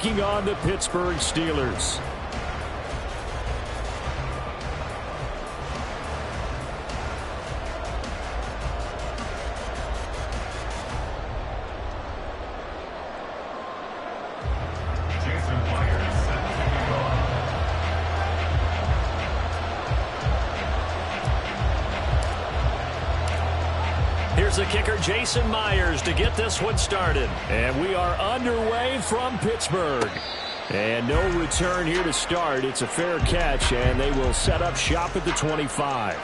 taking on the Pittsburgh Steelers. Here's the kicker, Jason Myers, to get this one started. And we are underway from Pittsburgh. And no return here to start. It's a fair catch, and they will set up shop at the 25.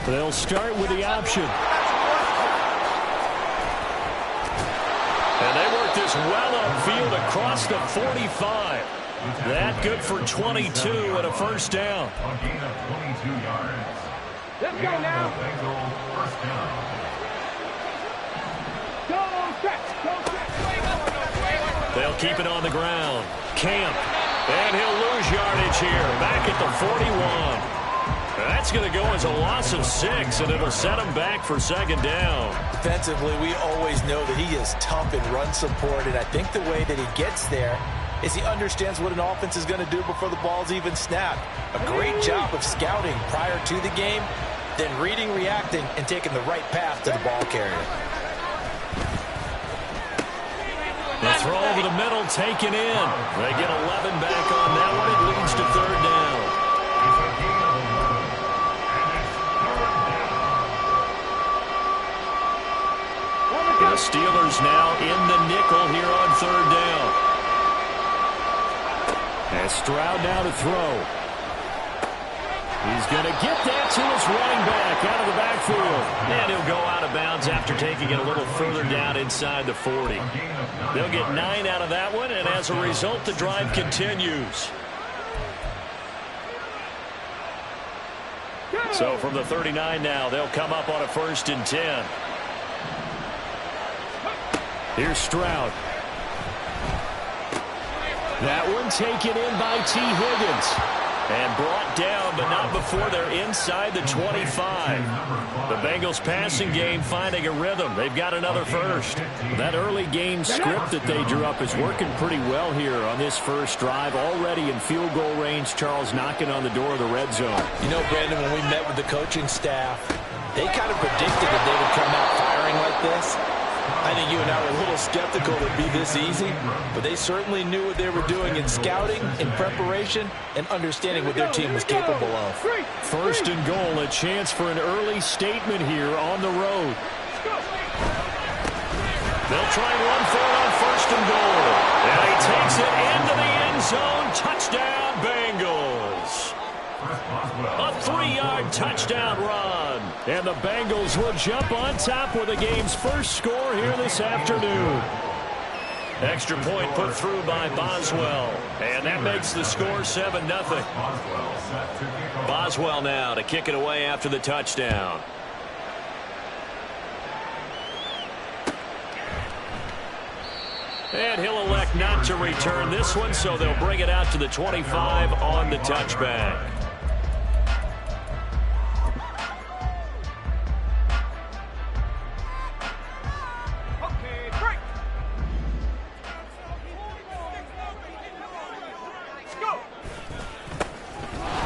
They'll start with the option. And they work this well upfield across the 45. That good for 22 and a first down. Let's go now. They'll keep it on the ground. Camp. And he'll lose yardage here. Back at the 41. That's going to go as a loss of 6, and it'll set him back for second down. Defensively, we always know that he is tough in run support, and I think the way that he gets there is he understands what an offense is going to do before the ball's even snapped. A great job of scouting prior to the game, then reading, reacting, and taking the right path to the ball carrier. The throw over the middle taken in. They get 11 back on that one. It leads to third down. The Steelers now in the nickel here on third down. And Stroud now to throw. He's going to get that to his running back out of the backfield. And he'll go out of bounds after taking it a little further down inside the 40. They'll get 9 out of that one, and as a result, the drive continues. So from the 39 now, they'll come up on a 1st and 10. Here's Stroud. That one taken in by T. Higgins. And brought down, but not before they're inside the 25. The Bengals passing game finding a rhythm. They've got another first. That early game script that they drew up is working pretty well here on this first drive. Already in field goal range, Charles knocking on the door of the red zone. You know, Brandon, when we met with the coaching staff, they kind of predicted that they would come out firing like this. I think you and I were a little skeptical it would be this easy, but they certainly knew what they were doing in scouting, in preparation, and understanding what their team was capable of. 1st and goal, a chance for an early statement here on the road. They'll try and run for it on 1st and goal. And he takes it into the end zone. Touchdown, Bengals. A 3-yard touchdown run. And the Bengals will jump on top with the game's first score here this afternoon. Extra point put through by Boswell. And that makes the score 7-0. Boswell now to kick it away after the touchdown. And he'll elect not to return this one, so they'll bring it out to the 25 on the touchback.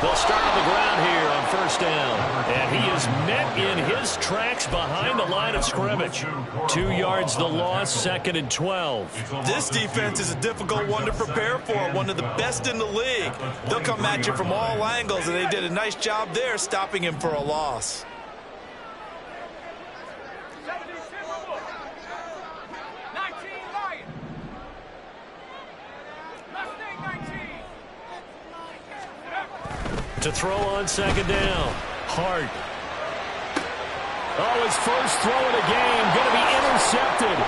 They'll start on the ground here on 1st down. And he is met in his tracks behind the line of scrimmage. 2 yards the loss, 2nd and 12. This defense is a difficult one to prepare for, one of the best in the league. They'll come at you from all angles, and they did a nice job there stopping him for a loss. To throw on 2nd down. Hart. Oh, his first throw of the game. Going to be intercepted.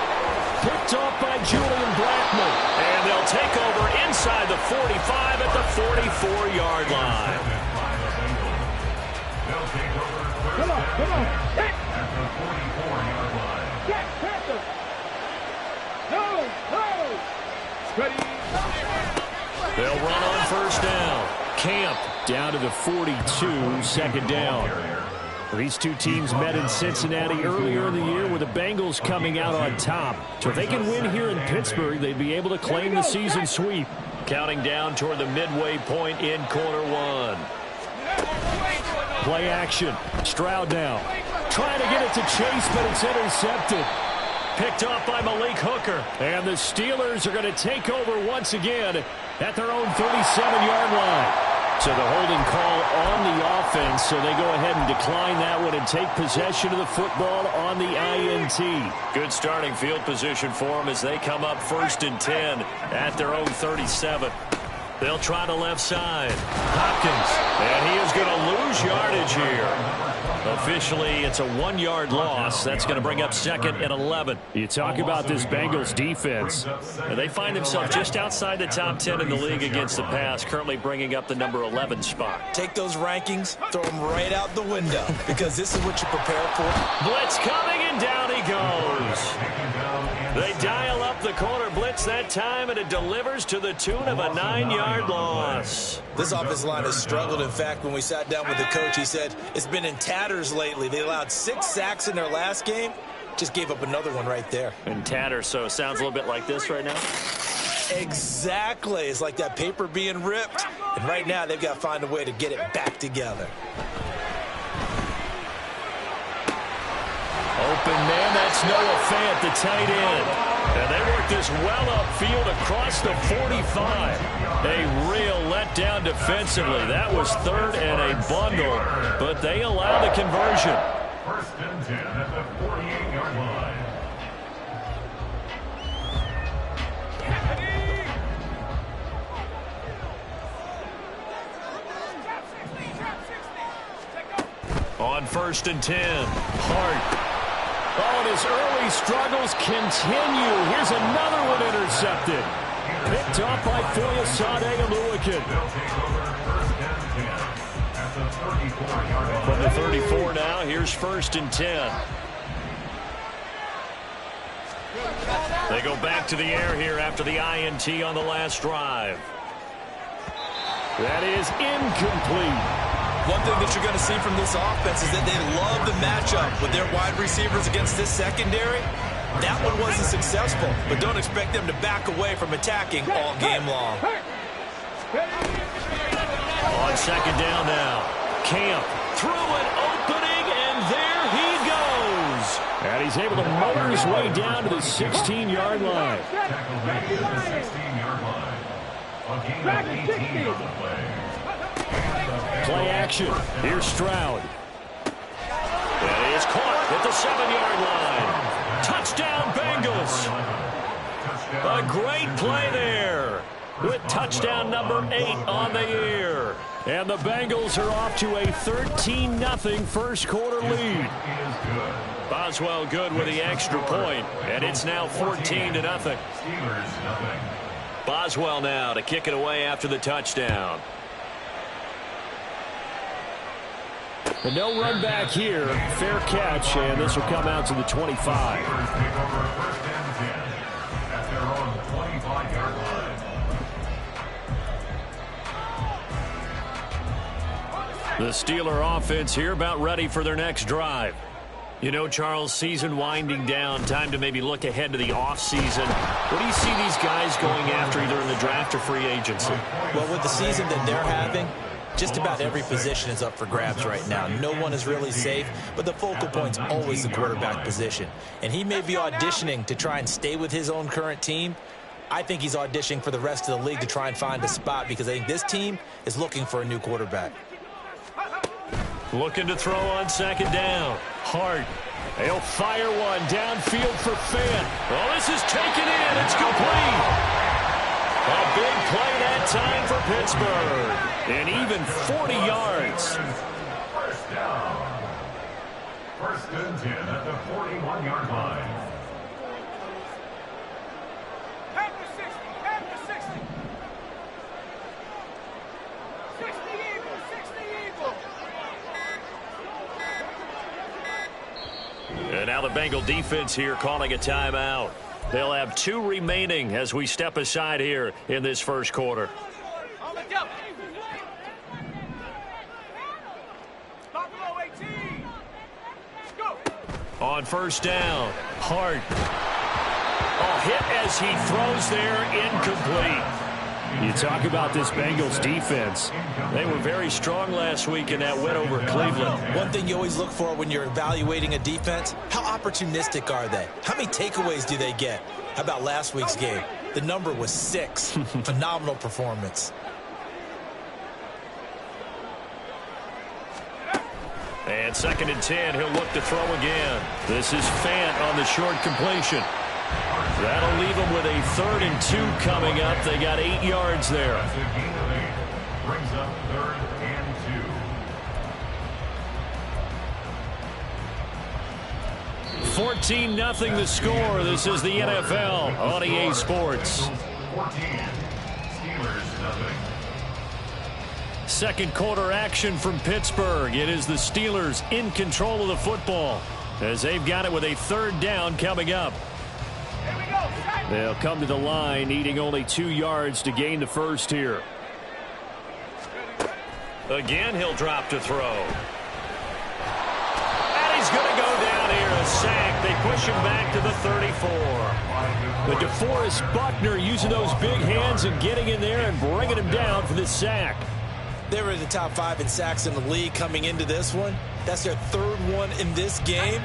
Picked off by Julian Blackmon. And they'll take over inside the 45 at the 44-yard line. Come on. Hit. At the 44-yard line. Get Panther. No. Ready. They'll run on first down. Camp down to the 42, second down. These two teams met in Cincinnati earlier in the year with the Bengals coming out on top. So if they can win here in Pittsburgh, they'd be able to claim the season sweep. Counting down toward the midway point in quarter one. Play action. Stroud now. Trying to get it to Chase, but it's intercepted. Picked off by Malik Hooker. And the Steelers are going to take over once again at their own 37-yard line. So the holding call on the offense, so they go ahead and decline that one and take possession of the football on the INT. Good starting field position for them as they come up 1st and 10 at their own 37. They'll try the left side. Hopkins, and he is going to lose yardage here. Officially, it's a 1-yard loss. That's going to bring up 2nd and 11. You talk about this Bengals defense. And they find themselves just outside the top 10 in the league against the pass, currently bringing up the number 11 spot. Take those rankings, throw them right out the window, because this is what you prepare for. Blitz coming, and down he goes. They dial up the corner blitz that time, and it delivers to the tune of a 9-yard loss. This offensive line has struggled. In fact, when we sat down with the coach, he said it's been in tatters lately. They allowed 6 sacks in their last game. Just gave up another one right there. In tatters, so it sounds a little bit like this right now? Exactly. It's like that paper being ripped. And right now, they've got to find a way to get it back together. Open man, that's Noah Fant, the tight end. And they work this well upfield across the 45. A real letdown defensively. That was 3rd and a bundle, but they allow the conversion. 1st and 10 at the 48-yard line. On 1st and 10, Hart. Oh, and his early struggles continue. Here's another one intercepted. Picked off by Foyesade Oluokun. From the 34 now, here's 1st and 10. They go back to the air here after the INT on the last drive. That is incomplete. One thing that you're going to see from this offense is that they love the matchup with their wide receivers against this secondary. That one wasn't successful, but don't expect them to back away from attacking all game long. On 2nd down now, Camp through an opening, and there he goes. And he's able to motor his way down to the 16-yard line. Play action. Here's Stroud. And he is caught at the 7-yard line. Touchdown, Bengals. A great play there with touchdown number 8 on the year. And the Bengals are off to a 13-0 first quarter lead. Boswell good with the extra point, and it's now 14-0. Boswell now to kick it away after the touchdown. But no run back here. Fair catch, and this will come out to the 25. The Steeler offense here about ready for their next drive. You know, Charles, season winding down, time to maybe look ahead to the offseason. What do you see these guys going after either in the draft or free agency? Well, with the season that they're having, just about every position is up for grabs right now. No one is really safe, but the focal point's always the quarterback position. And he may be auditioning to try and stay with his own current team. I think he's auditioning for the rest of the league to try and find a spot because I think this team is looking for a new quarterback. Looking to throw on 2nd down. Hart. They'll fire one downfield for Fant. Oh, this is taken in. It's complete. A big play that time for Pittsburgh. And even 40 yards. First down. 1st and 10 at the 41-yard line. And now the Bengal defense here calling a timeout. They'll have 2 remaining as we step aside here in this first quarter. On first down, Hart. Hit as he throws there, incomplete. You talk about this Bengals defense. They were very strong last week in that win over Cleveland. One thing you always look for when you're evaluating a defense, how opportunistic are they? How many takeaways do they get? How about last week's game? The number was 6. Phenomenal performance. And 2nd and 10, he'll look to throw again. This is Fant on the short completion. That'll leave them with a 3rd and 2 coming up. They got 8 yards there. Brings up 3rd and 2. 14-0 the score. This is the NFL on EA Sports. 14. Steelers 0. Second quarter action from Pittsburgh. It is the Steelers in control of the football as they've got it with a 3rd down coming up. They'll come to the line needing only 2 yards to gain the first here. Again, he'll drop to throw. And he's going to go down here, a sack. They push him back to the 34. But DeForest Buckner using those big hands and getting in there and bringing him down for this sack. They were in the top 5 in sacks in the league coming into this one. That's their 3rd one in this game.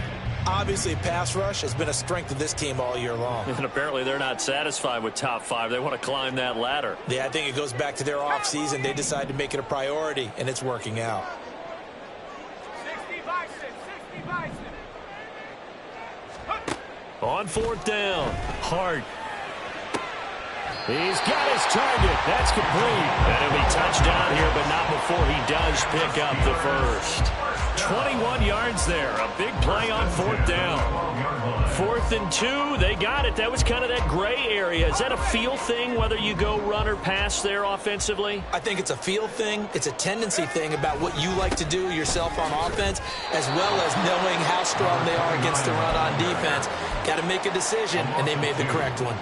Obviously, pass rush has been a strength of this team all year long. And apparently they're not satisfied with top 5. They want to climb that ladder. Yeah, I think it goes back to their offseason. They decided to make it a priority, and it's working out. 60 On 4th down, Hart. He's got his target. That's complete. And it'll be touchdown here, but not before he does pick up the first. 21 yards there. A big play on 4th down. 4th and 2. They got it. That was kind of that gray area. Is that a feel thing, whether you go run or pass there offensively? I think it's a feel thing. It's a tendency thing about what you like to do yourself on offense, as well as knowing how strong they are against the run on defense. Got to make a decision, and they made the correct one.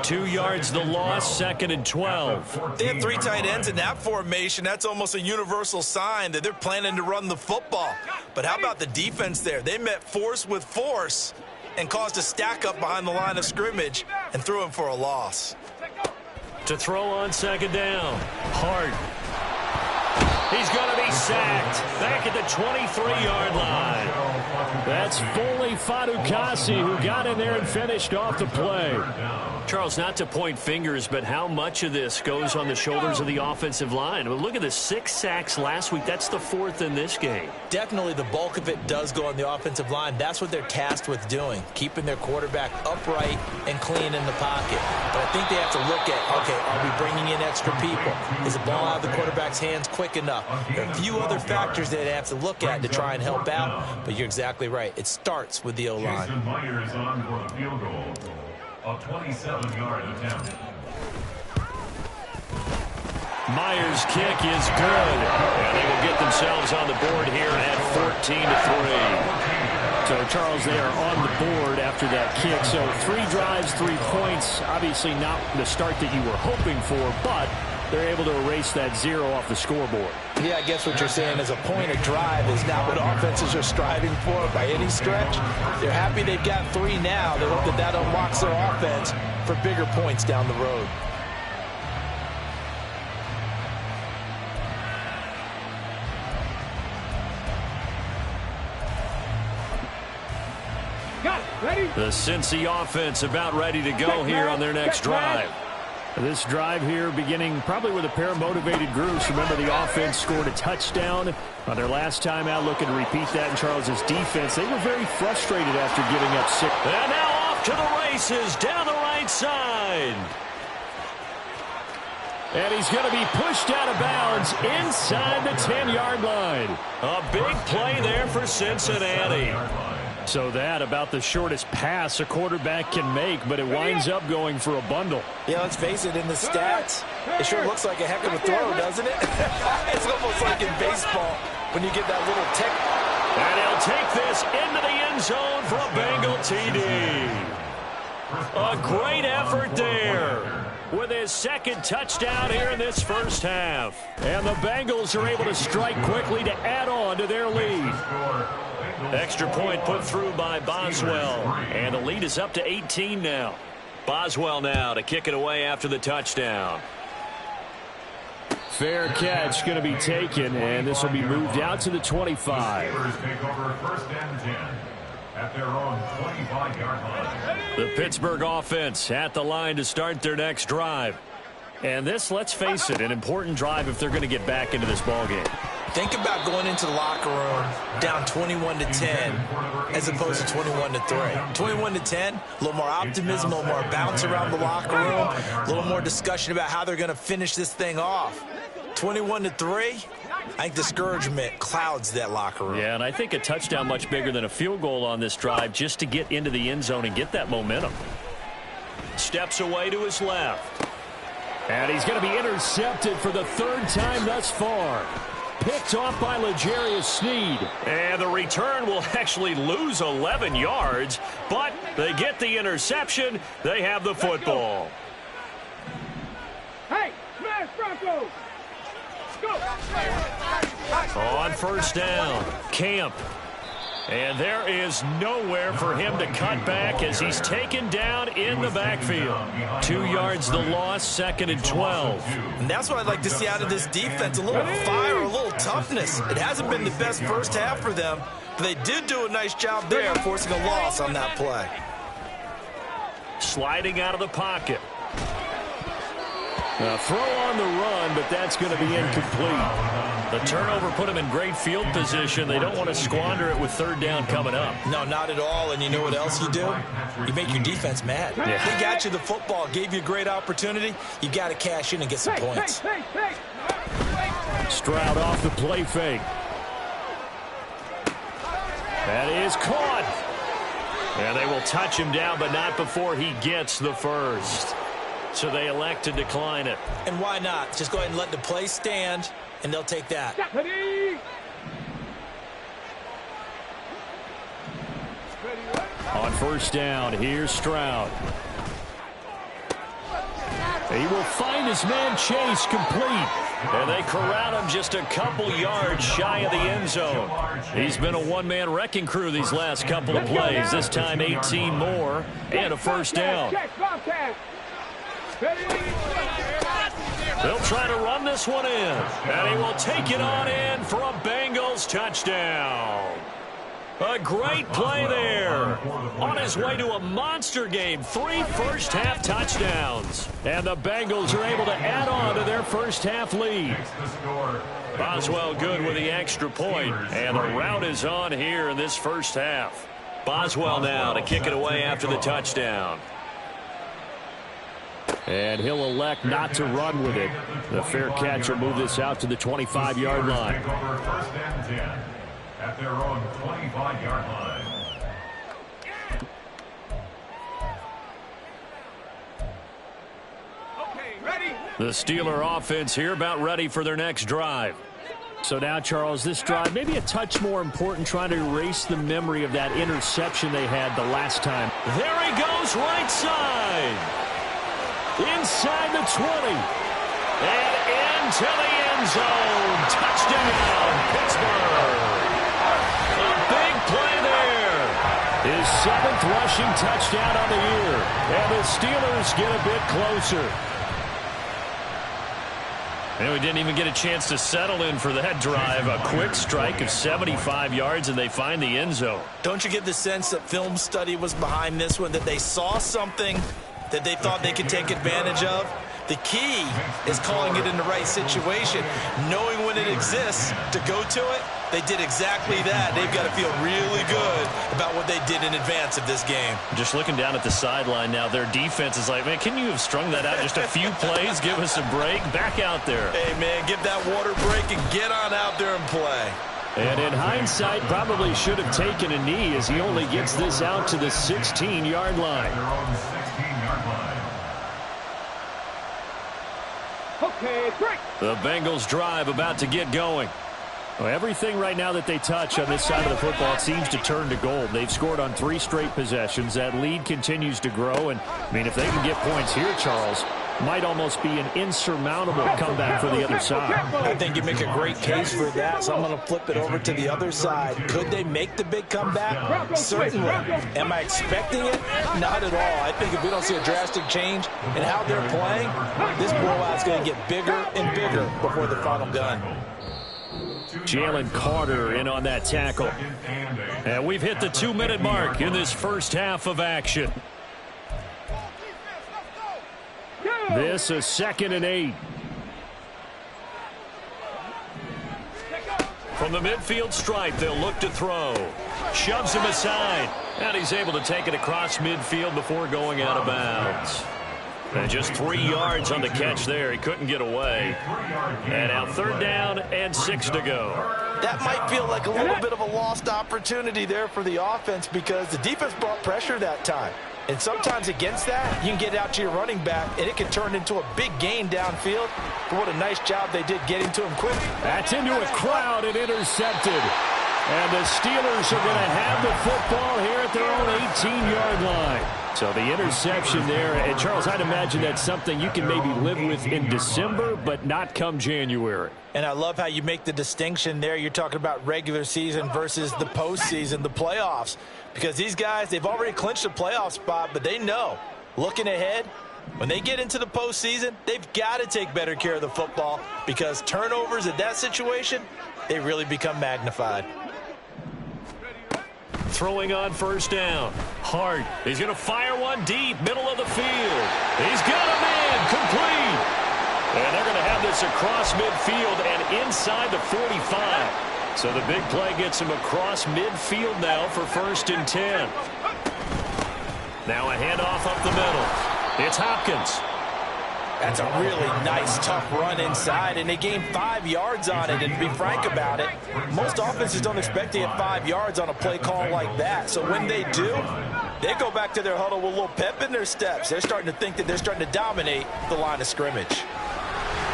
2 yards the loss, 2nd and 12. They have 3 tight ends in that formation. That's almost a universal sign that they're planning to run the football. But how about the defense there? They met force with force and caused a stack up behind the line of scrimmage and threw him for a loss. To throw on 2nd down, Hart. He's going to be sacked back at the 23-yard line. That's Foley Fatukasi who got in there and finished off the play. Charles, not to point fingers, but how much of this goes on the shoulders of the offensive line? Well, look at the 6 sacks last week. That's the 4th in this game. Definitely the bulk of it does go on the offensive line. That's what they're tasked with doing, keeping their quarterback upright and clean in the pocket. But I think they have to look at, okay, are we bringing in extra people? Is the ball out of the quarterback's hands quick enough? There are a few other factors that they have to look at to try and help out, but you're exactly right. It starts with the O-line. Jason Myers on for the field goal. A 27-yard attempt. Myers' kick is good, and they will get themselves on the board here at 14-3. So, Charles, they are on the board after that kick. So, 3 drives, 3 points. Obviously not the start that you were hoping for, but they're able to erase that 0 off the scoreboard. Yeah, I guess what you're saying is a point of drive is not what offenses are striving for by any stretch. They're happy they've got 3 now. They hope that that unlocks their offense for bigger points down the road. The Cincy offense about ready to go here on their next drive. This drive here beginning probably with a pair of motivated groups. Remember, the offense scored a touchdown on their last time out, looking to repeat that in Charles's defense. They were very frustrated after giving up 6. And now off to the races down the right side. And he's going to be pushed out of bounds inside the 10-yard line. A big play there for Cincinnati. So that about the shortest pass a quarterback can make, but it winds up going for a bundle. Yeah, let's face it, in the stats, it sure looks like a heck of a throw, doesn't it? It's almost like in baseball when you get that little tick And he'll take this into the end zone for a Bengal TD. A great effort there with his second touchdown here in this first half. And the Bengals are able to strike quickly to add on to their lead. Extra point put through by Boswell. And the lead is up to 18 now. Boswell now to kick it away after the touchdown. Fair catch going to be taken, and this will be moved out to the 25. Take over first and 10 at their own 25-yard line. The Pittsburgh offense at the line to start their next drive. And this, let's face it, an important drive if they're going to get back into this ballgame. Think about going into the locker room down 21-10 as opposed to 21-3. 21-10, a little more optimism, a little more bounce around the locker room, a little more discussion about how they're going to finish this thing off. 21-3, I think discouragement clouds that locker room. Yeah, and I think a touchdown much bigger than a field goal on this drive just to get into the end zone and get that momentum. Steps away to his left. And he's going to be intercepted for the third time thus far. Picked off by L'Jarius Sneed. And the return will actually lose 11 yards, but they get the interception. They have the football. Hey, smash Broncos! On first down, Camp. And there is nowhere for him to cut back as he's taken down in the backfield. 2 yards the loss, 2nd and 12. And that's what I'd like to see out of this defense, a little fire, a little toughness. It hasn't been the best first half for them, but they did do a nice job there forcing a loss on that play. Sliding out of the pocket. A throw on the run, but that's going to be incomplete. The turnover put him in great field position. They don't want to squander it with third down coming up. No, not at all. And you know what else you do? You make your defense mad. Yeah. They got you the football, gave you a great opportunity. You got to cash in and get some points. Stroud off the play fake. That is caught. And they will touch him down, but not before he gets the first. So they elect to decline it. And why not? Just go ahead and let the play stand, and they'll take that. On first down, here's Stroud. He will find his man Chase complete. And they corral him just a couple yards shy of the end zone. He's been a one-man wrecking crew these last couple of plays. This time 18 more and a first down. They'll try to run this one in. And he will take it on in for a Bengals touchdown. A great play there. On his way to a monster game. 3 first-half touchdowns. And the Bengals are able to add on to their first-half lead. Boswell good with the extra point. And the route is on here in this first half. Boswell now to kick it away after the touchdown. And he'll elect not to run with it. The fair catch will move this out to the 25-yard line. First and 10 at their own 25-yard line. Okay, ready? The Steeler offense here about ready for their next drive. So now, Charles, this drive maybe a touch more important, trying to erase the memory of that interception they had the last time. There he goes, right side. Inside the 20. And into the end zone. Touchdown, Pittsburgh. A big play there. His 7th rushing touchdown on the year. And the Steelers get a bit closer. And we didn't even get a chance to settle in for that drive. A quick strike of 75 yards, and they find the end zone. Don't you get the sense that film study was behind this one, that they saw something that they thought they could take advantage of? The key is calling it in the right situation, knowing when it exists to go to it. They did exactly that. They've got to feel really good about what they did in advance of this game. Just looking down at the sideline now, their defense is like, man, can you have strung that out just a few plays? Give us a break. Back out there. Hey, man, give that water break and get on out there and play. And in hindsight, probably should have taken a knee as he only gets this out to the 16-yard line. Their own 16-yard line. Okay, break. The Bengals drive about to get going. Well, everything right now that they touch on this side of the football seems to turn to gold. They've scored on 3 straight possessions. That lead continues to grow. And, I mean, if they can get points here, Charles, might almost be an insurmountable comeback for the other side. I think you make a great case for that, so I'm going to flip it over to the other side. Could they make the big comeback? Certainly. Am I expecting it? Not at all. I think if we don't see a drastic change in how they're playing, this blowout's going to get bigger and bigger before the final gun. Jalen Carter in on that tackle. And we've hit the 2-minute mark in this first half of action. This is 2nd and 8. From the midfield stripe, they'll look to throw. Shoves him aside. And he's able to take it across midfield before going out of bounds. And just 3 yards on the catch there. He couldn't get away. And now 3rd down and 6 to go. That might feel like a little bit of a lost opportunity there for the offense because the defense brought pressure that time. And sometimes against that, you can get out to your running back, and it can turn into a big gain downfield. But what a nice job they did getting to him quick. That's into a crowd and intercepted. And the Steelers are going to have the football here at their own 18-yard line. So the interception there, and Charles, I'd imagine that's something you can maybe live with in December, but not come January. And I love how you make the distinction there. You're talking about regular season versus the postseason, the playoffs. Because these guys, they've already clinched a playoff spot, but they know, looking ahead, when they get into the postseason, they've got to take better care of the football because turnovers in that situation, they really become magnified. Throwing on 1st down. Hart. He's going to fire one deep, middle of the field. He's got a man complete. And they're going to have this across midfield and inside the 45. So the big play gets him across midfield now for 1st and 10. Now a handoff up the middle. It's Hopkins. That's a really nice, tough run inside, and they gained 5 yards on it. And to be frank about it, most offenses don't expect to get 5 yards on a play call like that. So when they do, they go back to their huddle with a little pep in their steps. They're starting to think that they're starting to dominate the line of scrimmage.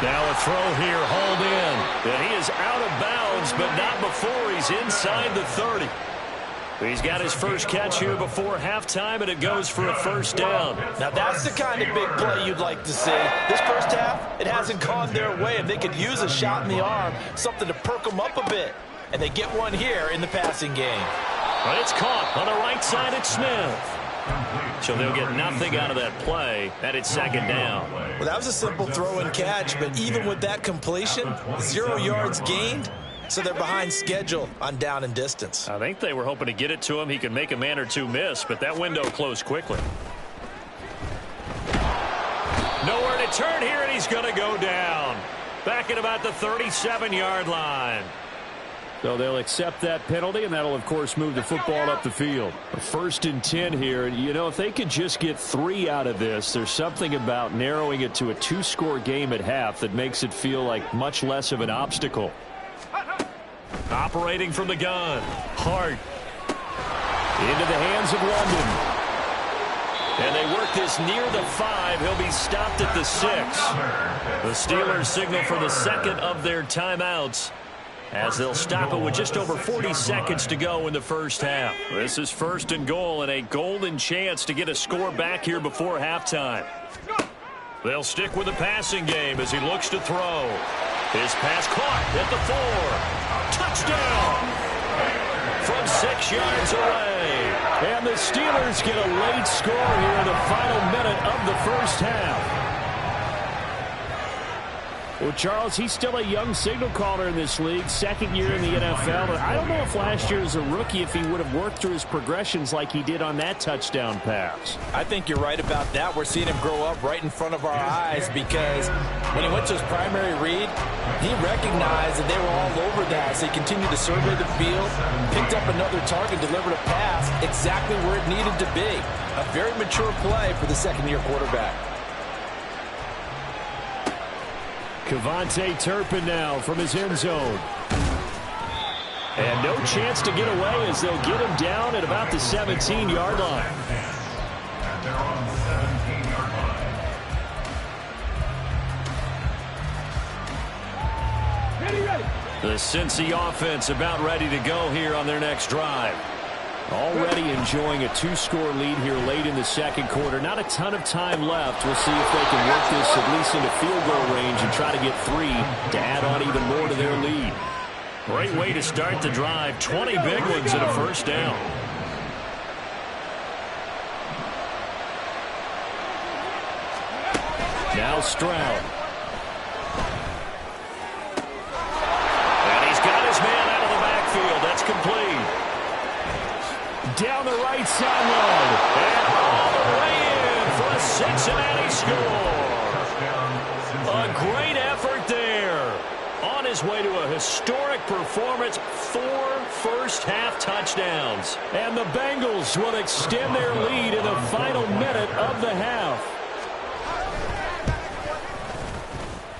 Now a throw here, hauled in. And he is out of bounds, but not before he's inside the 30. He's got his first catch here before halftime, and it goes for a 1st down. Now that's the kind of big play you'd like to see. This first half, it hasn't gone their way. If they could use a shot in the arm, something to perk them up a bit. And they get one here in the passing game. But it's caught on the right side at Smith. So they'll get nothing out of that play, and it's 2nd down. Well, that was a simple throw and catch, but even with that completion, 0 yards gained, so they're behind schedule on down and distance. I think they were hoping to get it to him. He could make a man or two miss, but that window closed quickly. Nowhere to turn here, and he's going to go down. Back at about the 37-yard line. So they'll accept that penalty, and that'll, of course, move the football up the field. 1st and 10 here. And, you know, if they could just get 3 out of this, there's something about narrowing it to a 2-score game at half that makes it feel like much less of an obstacle. Operating from the gun. Hart. Into the hands of London. And they work this near the 5. He'll be stopped at the 6. The Steelers signal for the 2nd of their timeouts, as they'll stop it with just over 40 seconds to go in the first half. This is 1st and goal, and a golden chance to get a score back here before halftime. They'll stick with the passing game as he looks to throw. His pass caught at the 4. Touchdown! From 6 yards away. And the Steelers get a late score here in the final minute of the first half. Well, Charles, he's still a young signal caller in this league, 2nd year in the NFL. But I don't know if last year as a rookie, if he would have worked through his progressions like he did on that touchdown pass. I think you're right about that. We're seeing him grow up right in front of our eyes because when he went to his primary read, he recognized that they were all over that. So he continued to survey the field, picked up another target, delivered a pass exactly where it needed to be. A very mature play for the 2nd-year quarterback. KaVontae Turpin now from his end zone. And no chance to get away as they'll get him down at about the 17-yard line. And they're on the 17-yard line. Ready, ready. The Cincy offense about ready to go here on their next drive. Already enjoying a 2-score lead here late in the second quarter. Not a ton of time left. We'll see if they can work this at least into field goal range and try to get 3 to add on even more to their lead. Great way to start the drive. 20 big ones and a first down. Now Stroud. And he's got his man out of the backfield. That's complete. Down the right sideline. And all the way in for a Cincinnati score. A great effort there. On his way to a historic performance, 4 first-half touchdowns. And the Bengals will extend their lead in the final minute of the half.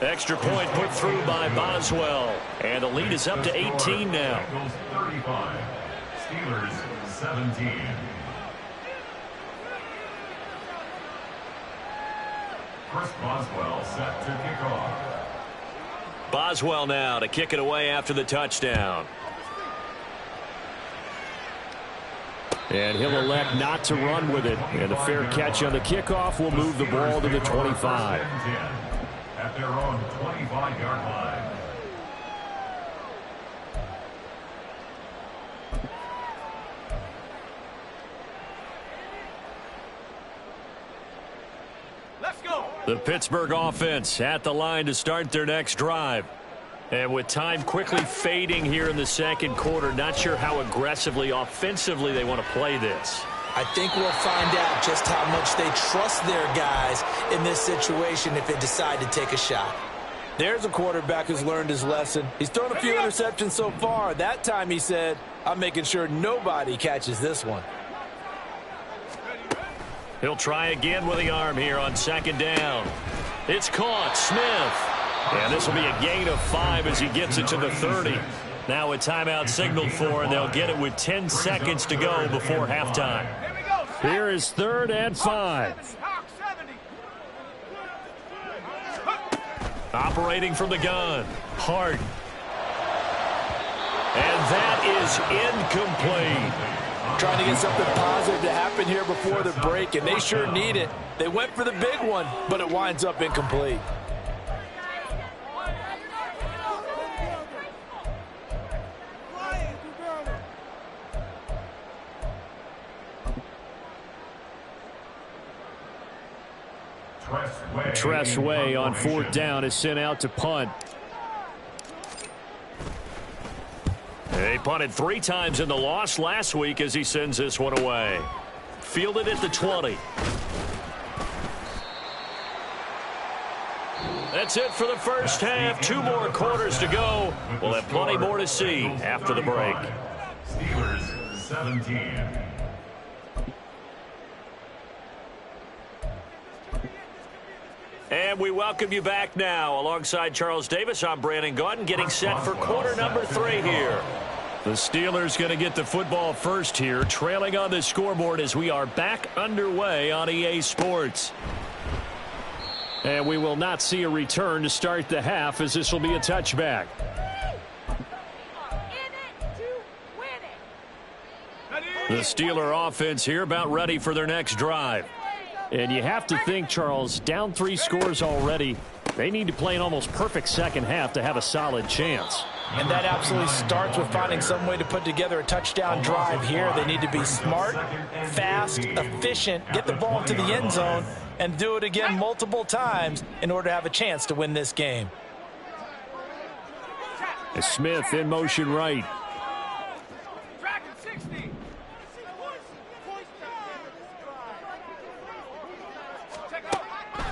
Extra point put through by Boswell. And the lead is up to 18 now. Bengals 35, Steelers 17. Chris Boswell set to kick off. Boswell now to kick it away after the touchdown. And he'll elect not to run with it. And a fair catch on the kickoff will move the ball to the 25. At their own 25-yard line. Let's go. The Pittsburgh offense at the line to start their next drive. And with time quickly fading here in the second quarter, not sure how aggressively, offensively they want to play this. I think we'll find out just how much they trust their guys in this situation if they decide to take a shot. There's a quarterback who's learned his lesson. He's thrown a few interceptions so far. That time he said, I'm making sure nobody catches this one. He'll try again with the arm here on second down. It's caught. Smith. And this will be a gain of 5 as he gets it to the 30. Now a timeout signaled for, and they'll get it with 10 seconds to go before halftime. Here is 3rd and 5. Operating from the gun. Hart. And that is incomplete. Trying to get something positive to happen here before the break, and they sure need it. They went for the big one, but it winds up incomplete. Tress Way on 4th down is sent out to punt. They punted 3 times in the loss last week as he sends this one away. Fielded at the 20. That's it for the first half. 2 more quarters to go. We'll have plenty more to see after the break. Steelers 17. And we welcome you back now. Alongside Charles Davis, I'm Brandon Gaudin, getting set for quarter number 3 here. The Steelers going to get the football first here, trailing on the scoreboard as we are back underway on EA Sports. And we will not see a return to start the half, as this will be a touchback. The Steeler offense here about ready for their next drive. And you have to think, Charles, down 3 scores already. They need to play an almost perfect second half to have a solid chance. And that absolutely starts with finding some way to put together a touchdown drive here. They need to be smart, fast, efficient, get the ball to the end zone, and do it again multiple times in order to have a chance to win this game. Smith in motion right.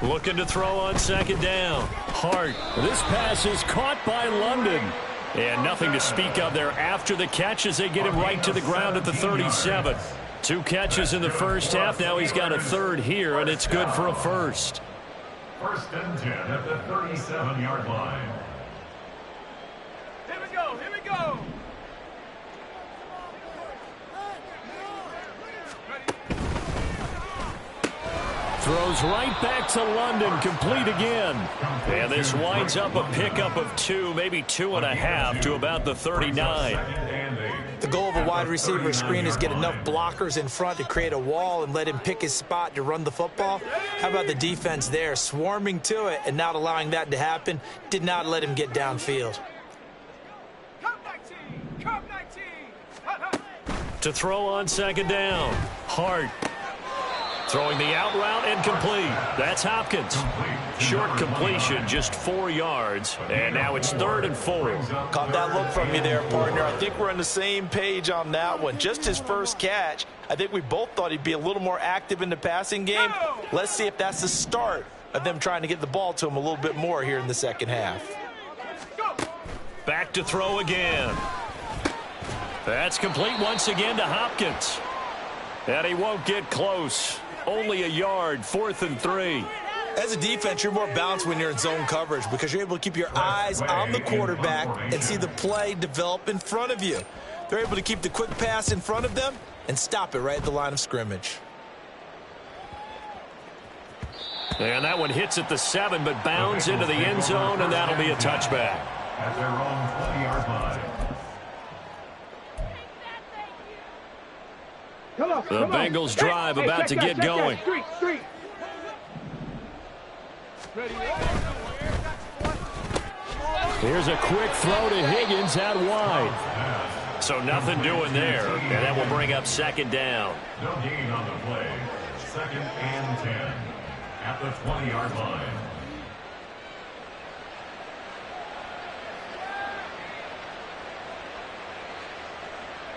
Looking to throw on second down. Hart. This pass is caught by London. And nothing to speak of there after the catch as they get him right to the ground at the 37. 2 catches in the first half. Now he's got a 3rd here, and it's good for a first. 1st and 10 at the 37-yard line. Here we go. Here we go. Throws right back to London, complete again. And this winds up a pickup of 2, maybe 2.5 to about the 39. The goal of a wide receiver screen is get enough blockers in front to create a wall and let him pick his spot to run the football. How about the defense there, swarming to it and not allowing that to happen? Did not let him get downfield. To throw on second down. Hart. Throwing the out route and complete. That's Hopkins. Short completion, just 4 yards. And now it's 3rd and 4. Caught that look from you there, partner. I think we're on the same page on that one. Just his first catch. I think we both thought he'd be a little more active in the passing game. Let's see if that's the start of them trying to get the ball to him a little bit more here in the second half. Back to throw again. That's complete once again to Hopkins. And he won't get close. Only a yard, 4th and 3. As a defense, you're more balanced when you're in zone coverage because you're able to keep your eyes on the quarterback and see the play develop in front of you. They're able to keep the quick pass in front of them and stop it right at the line of scrimmage. And that one hits at the 7, but bounds into the end zone, and that'll be a touchback. At their own 20-yard line. The Bengals drive about to get going. Here's a quick throw to Higgins out wide. So nothing doing there, and that will bring up second down. No gain on the play. 2nd and 10 at the 20-yard line.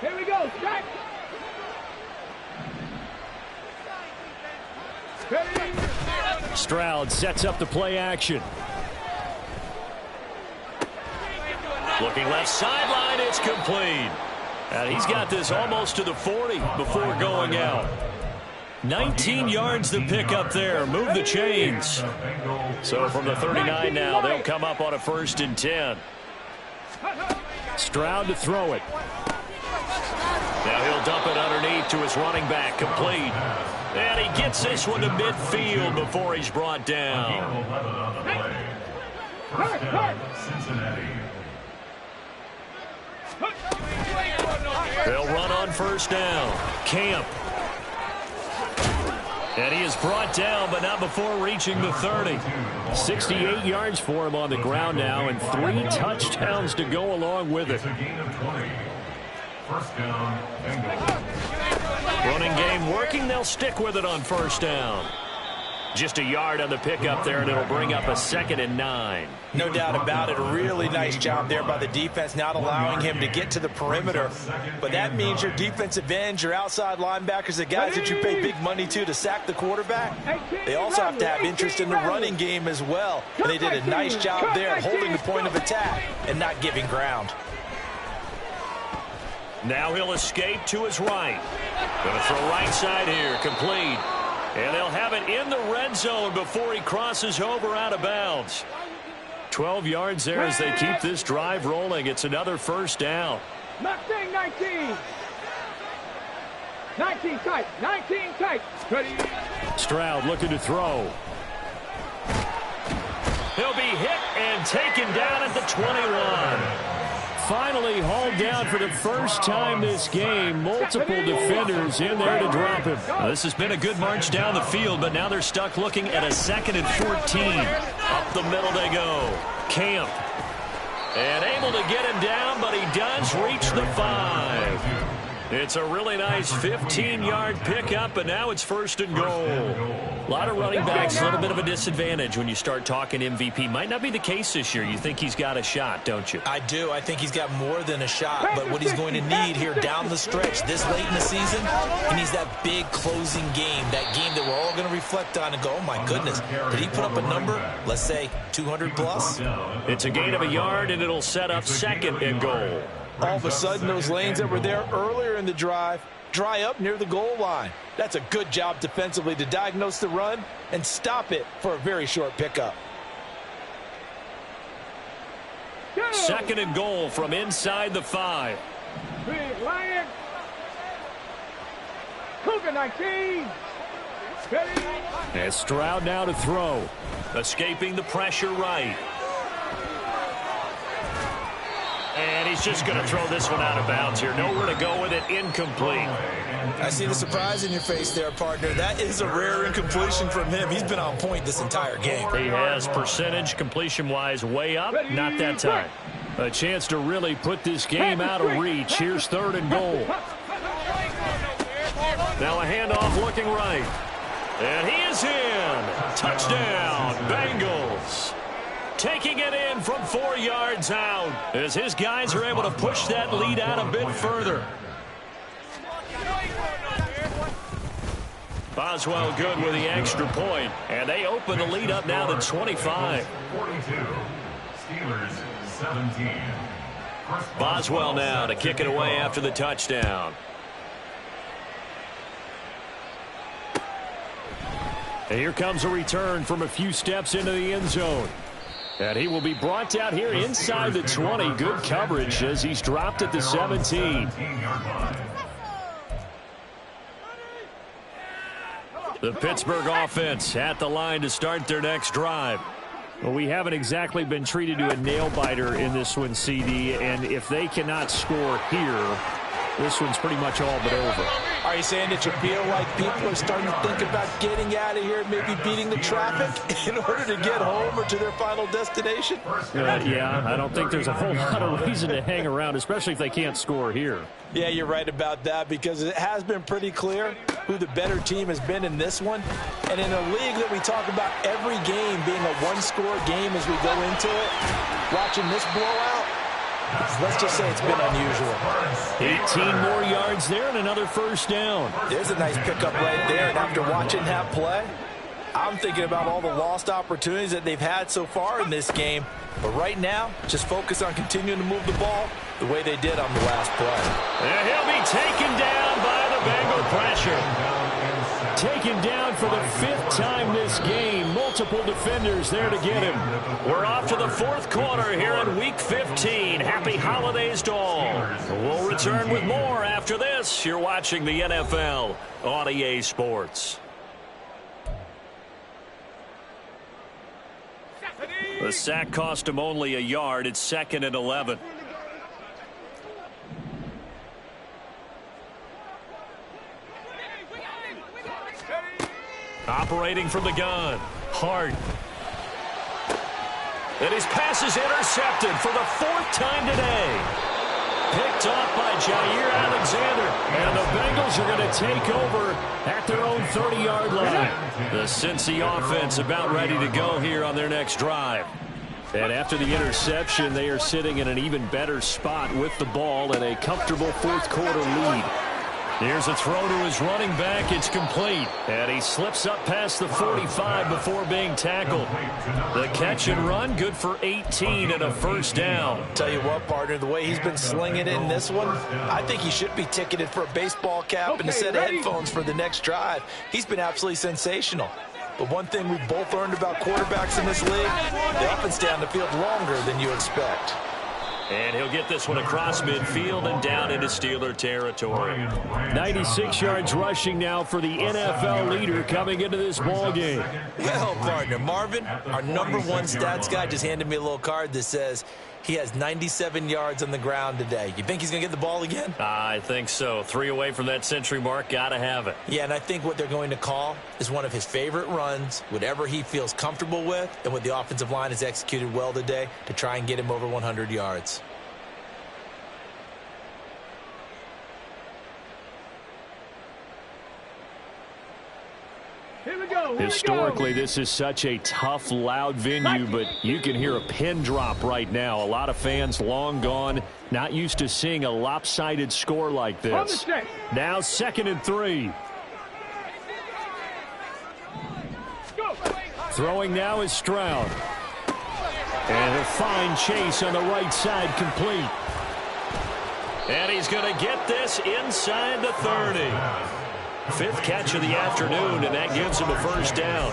Here we go, strike. Stroud sets up the play action. Looking left sideline, it's complete. And he's got this almost to the 40 before going out. 19 yards to pick up there. Move the chains. So from the 39 now, they'll come up on a 1st and 10. Stroud to throw it. Now he'll dump it underneath to his running back, complete. And he gets this one to midfield before he's brought down. 11 on the play. First down, Cincinnati. They'll run on 1st down. Camp. And he is brought down, but not before reaching the 30. 68 yards for him on the ground now, and 3 touchdowns to go along with it. It's a gain of 20. First down, Bengals. Running game working. They'll stick with it on 1st down. Just a yard on the pickup there, and it'll bring up a 2nd and 9. No doubt about it. A really nice job there by the defense, not allowing him to get to the perimeter. But that means your defensive ends, your outside linebackers, the guys that you pay big money to sack the quarterback, they also have to have interest in the running game as well. And they did a nice job there holding the point of attack and not giving ground. Now he'll escape to his right. Going to throw right side here, complete. And they'll have it in the red zone before he crosses over out of bounds. 12 yards there as they keep this drive rolling. It's another 1st down. 19. 19 tight. 19 tight. Ready. Stroud looking to throw. He'll be hit and taken down at the 21. Finally hauled down for the first time this game. Multiple defenders in there to drop him. Well, this has been a good march down the field, but now they're stuck looking at a 2nd and 14. Up the middle they go. Camp. And able to get him down, but he does reach the 5. It's a really nice 15-yard pickup, and now it's 1st and goal. A lot of running backs, a little bit of a disadvantage when you start talking MVP. Might not be the case this year. You think he's got a shot, don't you? I do. I think he's got more than a shot, but what he's going to need here down the stretch this late in the season, he needs that big closing game, that game that we're all going to reflect on and go, oh my goodness, did he put up a number, let's say 200 plus? It's a gain of a yard, and it'll set up 2nd and goal. All of a sudden, those lanes that were there earlier in the drive dry up near the goal line. That's a good job defensively to diagnose the run and stop it for a very short pickup. 2nd and goal from inside the 5. Big Lion. Cougar 19. And Stroud now to throw. Escaping the pressure right. And he's just going to throw this one out of bounds here. Nowhere to go with it. Incomplete. I see the surprise in your face there, partner. That is a rare incompletion from him. He's been on point this entire game. He has percentage completion-wise way up. Not that time. A chance to really put this game out of reach. Here's 3rd and goal. Now a handoff looking right. And he is in. Touchdown, Bengals. Taking it in from 4 yards out as his guys are able to push that lead out a bit further. Boswell good with the extra point, and they open the lead up now to 25. 42. Steelers 17. Boswell now to kick it away after the touchdown. And here comes a return from a few steps into the end zone. And he will be brought down here inside the 20. Good coverage as he's dropped at the 17. The Pittsburgh offense at the line to start their next drive. Well, we haven't exactly been treated to a nail-biter in this one, CD. And if they cannot score here, this one's pretty much all but over. Are you saying that you feel like people are starting to think about getting out of here, maybe beating the traffic in order to get home or to their final destination? Yeah, I don't think there's a whole lot of reason to hang around, especially if they can't score here. Yeah, you're right about that because it has been pretty clear who the better team has been in this one. And in a league that we talk about every game being a one-score game as we go into it, watching this blowout, let's just say it's been unusual. 18 more yards there and another first down. There's a nice pickup right there. And after watching that play, I'm thinking about all the lost opportunities that they've had so far in this game. But right now, just focus on continuing to move the ball the way they did on the last play. And he'll be taken down by the Bengal pressure. Taken down for the 5th time this game. Multiple defenders there to get him. We're off to the 4th quarter here in Week 15. Happy holidays to all. We'll return with more after this. You're watching the NFL on EA Sports. The sack cost him only a yard. It's 2nd and 11. Operating from the gun. Hart. And his pass is intercepted for the 4th time today. Picked off by Jair Alexander. And the Bengals are going to take over at their own 30-yard line. The Cincy offense about ready to go here on their next drive. And after the interception, they are sitting in an even better spot with the ball and a comfortable 4th quarter lead. Here's a throw to his running back. It's complete. And he slips up past the 45 before being tackled. The catch and run, good for 18 and a first down. Tell you what, partner, the way he's been slinging it in this one, I think he should be ticketed for a baseball cap and a set of headphones for the next drive. He's been absolutely sensational. But one thing we've both learned about quarterbacks in this league, they often stay on the field longer than you expect. And he'll get this one across midfield and down into Steeler territory. 96 yards rushing now for the NFL leader coming into this ball game. Well, partner, Marvin, our #1 stats guy just handed me a little card that says he has 97 yards on the ground today. You think he's going to get the ball again? I think so. 3 away from that century mark. Got to have it. Yeah, and I think what they're going to call is one of his favorite runs, whatever he feels comfortable with, and what the offensive line has executed well today to try and get him over 100 yards. Historically, this is such a tough, loud venue, but you can hear a pin drop right now. A lot of fans long gone, not used to seeing a lopsided score like this. Now 2nd and 3. Throwing now is Stroud. And a fine chase on the right side, complete. And he's going to get this inside the 30. 5th catch of the afternoon, and that gives him a first down.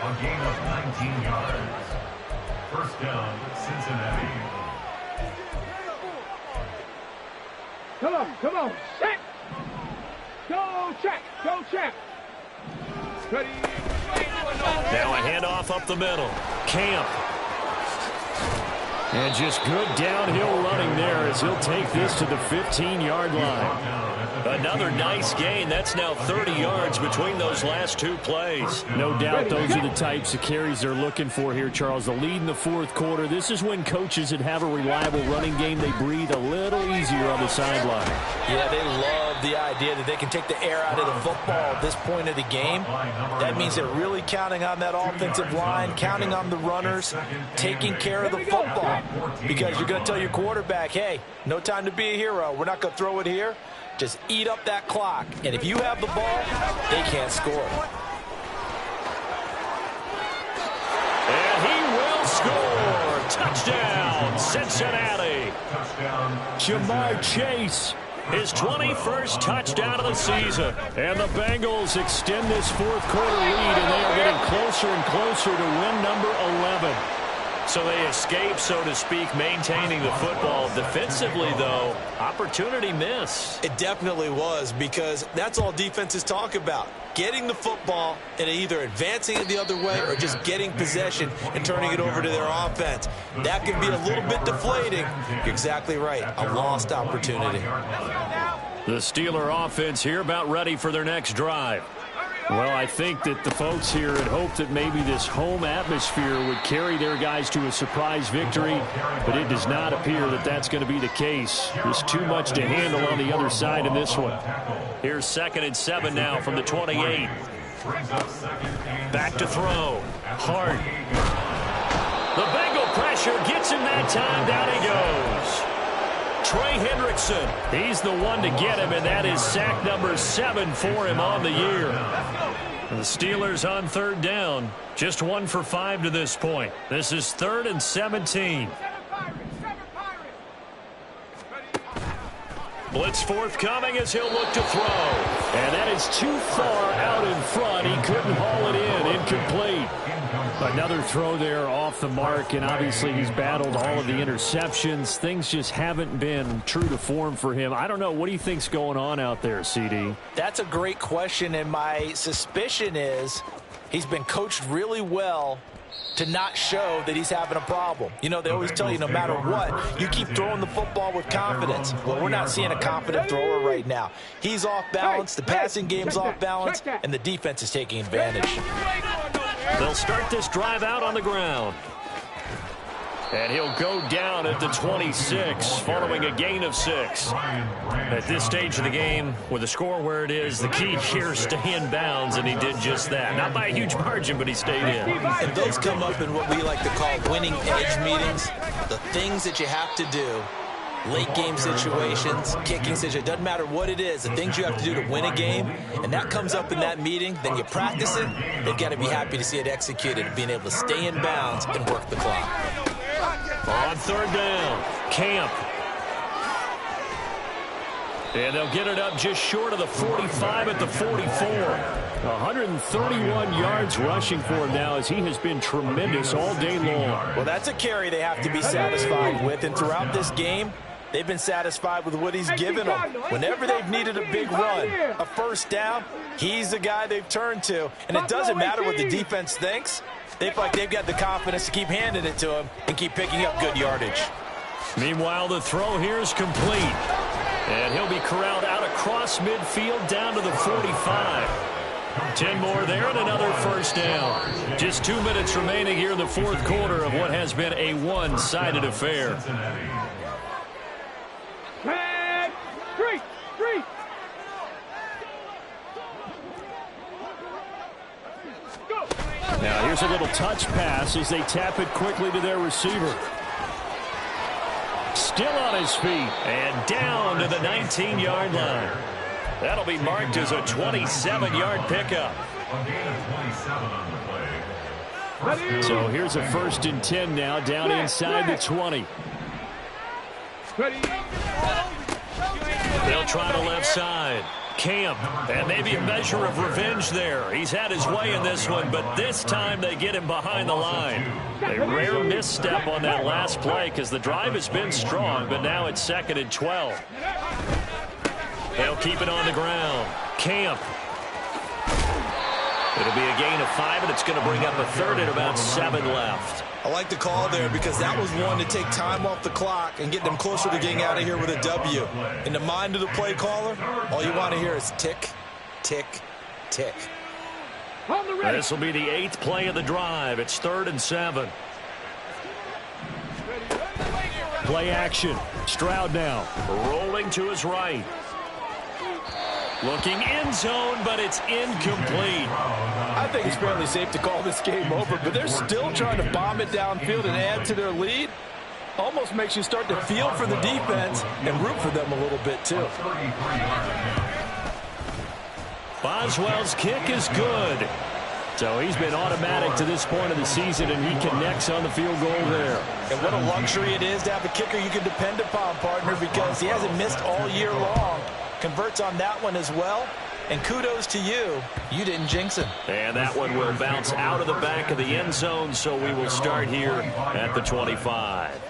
A gain of 19 yards. First down, Cincinnati. Come on, check. Go check. Now a handoff up the middle. Camp. And just good downhill running there as he'll take this to the 15-yard line. Another nice gain. That's now 30 yards between those last two plays. No doubt those are the types of carries they're looking for here, Charles. The lead in the fourth quarter. This is when coaches that have a reliable running game, they breathe a little easier on the sideline. Yeah, they love the idea that they can take the air out of the football at this point of the game. That means they're really counting on that offensive line, counting on the runners, taking care of the football. Because you're going to tell your quarterback, hey, no time to be a hero. We're not going to throw it here. Just eat up that clock. And if you have the ball, they can't score. And he will score. Touchdown, Cincinnati. Jamar Chase, his 21st touchdown of the season. And the Bengals extend this fourth quarter lead, and they are getting closer and closer to win number 11. So they escape, so to speak, maintaining the football. Defensively, though, opportunity miss. It definitely was, because that's all defenses talk about. Getting the football and either advancing it the other way or just getting possession and turning it over to their offense. That can be a little bit deflating. You're exactly right. A lost opportunity. The Steeler offense here about ready for their next drive. Well, I think that the folks here had hoped that maybe this home atmosphere would carry their guys to a surprise victory, but it does not appear that that's going to be the case. There's too much to handle on the other side in this one. Here's 2nd and 7 now from the 28. Back to throw. Hart. The Bengal pressure gets him that time. Down he goes. Trey Hendrickson, he's the one to get him, and that is sack number 7 for him on the year. And the Steelers on 3rd down, just 1 for 5 to this point. This is 3rd and 17. Blitz forthcoming as he'll look to throw. And that is too far out in front. He couldn't haul it in. Incomplete. Another throw there off the mark, and obviously he's battled all of the interceptions. Things just haven't been true to form for him. I don't know. What do you think's going on out there, CD? That's a great question, and my suspicion is he's been coached really well to not show that he's having a problem. You know, they always tell you no matter what, you keep throwing the football with confidence. Well, we're not seeing a confident thrower right now. He's off balance, the passing game's off balance, and the defense is taking advantage. They'll start this drive out on the ground. And he'll go down at the 26 following a gain of 6. At this stage of the game, with the score where it is, the key here is stay in bounds, and he did just that. Not by a huge margin, but he stayed in. And those come up in what we like to call winning edge meetings. The things that you have to do, late game situations, kicking situations, doesn't matter what it is, the things you have to do to win a game, and that comes up in that meeting, then you practice it, they've got to be happy to see it executed, being able to stay in bounds and work the clock. On 3rd down, Camp. And they'll get it up just short of the 45 at the 44. 131 yards rushing for him now, as he has been tremendous all day long. Well, that's a carry they have to be satisfied with, and throughout this game, they've been satisfied with what he's given them. Whenever they've needed a big run, a first down, he's the guy they've turned to. And it doesn't matter what the defense thinks. They feel like they've got the confidence to keep handing it to him and keep picking up good yardage. Meanwhile, the throw here is complete. And he'll be corralled out across midfield down to the 45. 10 more there and another first down. Just 2 minutes remaining here in the fourth quarter of what has been a one-sided affair. Now here's a little touch pass as they tap it quickly to their receiver. Still on his feet and down to the 19-yard line. That'll be marked as a 27-yard pickup. So here's a 1st and 10 now, down inside the 20. They'll try the left side. Camp, and maybe a measure of revenge there. He's had his way in this one, but this time they get him behind the line. A rare misstep on that last play because the drive has been strong, but now it's 2nd and 12. They'll keep it on the ground. Camp. It'll be a gain of 5, and it's going to bring up a third and about 7 left. I like the call there because that was one to take time off the clock and get them closer to getting out of here with a W. In the mind of the play caller, all you want to hear is tick, tick, tick. This will be the 8th play of the drive. It's 3rd and 7. Play action. Stroud now rolling to his right. Looking end zone, but it's incomplete. I think it's fairly safe to call this game over, but they're still trying to bomb it downfield and add to their lead. Almost makes you start to feel for the defense and root for them a little bit, too. Boswell's kick is good. So he's been automatic to this point of the season, and he connects on the field goal there. And what a luxury it is to have a kicker you can depend upon, partner, because he hasn't missed all year long. Converts on that one as well. And kudos to you. You didn't jinx him. And that one will bounce out of the back of the end zone, so we will start here at the 25.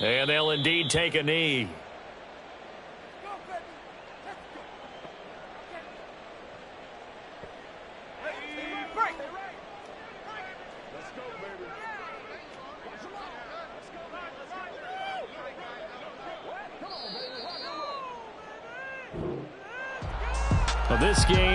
And they'll indeed take a knee. This game